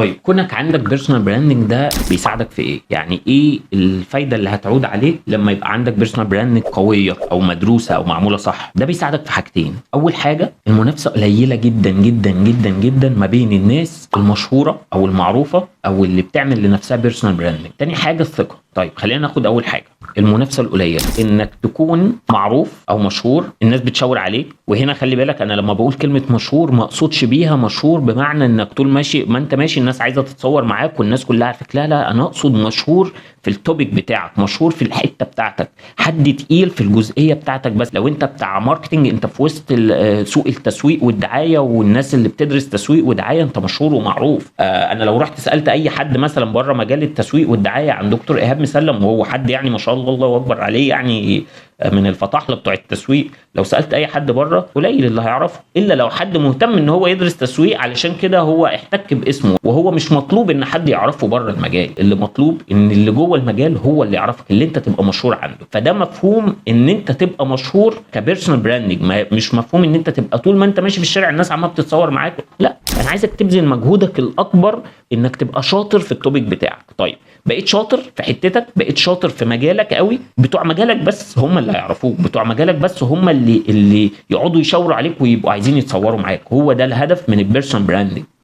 طيب كونك عندك بيرسونال براندنج ده بيساعدك في ايه؟ يعني ايه الفايده اللي هتعود عليك لما يبقى عندك بيرسونال براندنج قويه او مدروسه او معموله صح؟ ده بيساعدك في حاجتين. اول حاجه المنافسه قليله جدا جدا جدا جدا ما بين الناس المشهوره او المعروفه او اللي بتعمل لنفسها بيرسونال براندنج. تاني حاجه الثقه. طيب خلينا ناخد اول حاجه المنافسه القليله، انك تكون معروف او مشهور الناس بتشاور عليك. وهنا خلي بالك انا لما بقول كلمه مشهور ما اقصدش بيها مشهور بمعنى انك طول ماشي ما انت ماشي الناس عايزه تتصور معاك والناس كلها عارفك، لا لا، انا اقصد مشهور في التوبيك بتاعك، مشهور في الحته بتاعتك، حد تقيل في الجزئيه بتاعتك. بس لو انت بتاع ماركتنج، انت في وسط سوق التسويق والدعايه والناس اللي بتدرس تسويق ودعايه، انت مشهور ومعروف. انا لو رحت سالت اي حد مثلا بره مجال التسويق والدعايه عن دكتور ايهاب مسلم، وهو حد يعني ما شاء الله الله اكبر عليه يعني من الفطاحله بتوع التسويق، لو سالت اي حد بره قليل اللي هيعرفه الا لو حد مهتم ان هو يدرس تسويق، علشان كده هو احتك باسمه. وهو مش مطلوب ان حد يعرفه بره المجال، اللي مطلوب ان اللي جوه المجال هو اللي يعرفك، اللي انت تبقى مشهور عنده. فده مفهوم ان انت تبقى مشهور كبيرسونال براندنج، مش مفهوم ان انت تبقى طول ما انت ماشي في الشارع الناس عماله بتتصور معاك. لا، انا عايزك تبذل مجهودك الاكبر انك تبقى شاطر في التوبيك بتاعك. طيب بقيت شاطر في حتتك، بقيت شاطر في مجالك قوي، بتوع مجالك بس هم اللي هيعرفوك، بتوع مجالك بس هم اللي يقعدوا يشاوروا عليك ويبقوا عايزين يتصوروا معاك. هو ده الهدف من البيرسونال براندنج.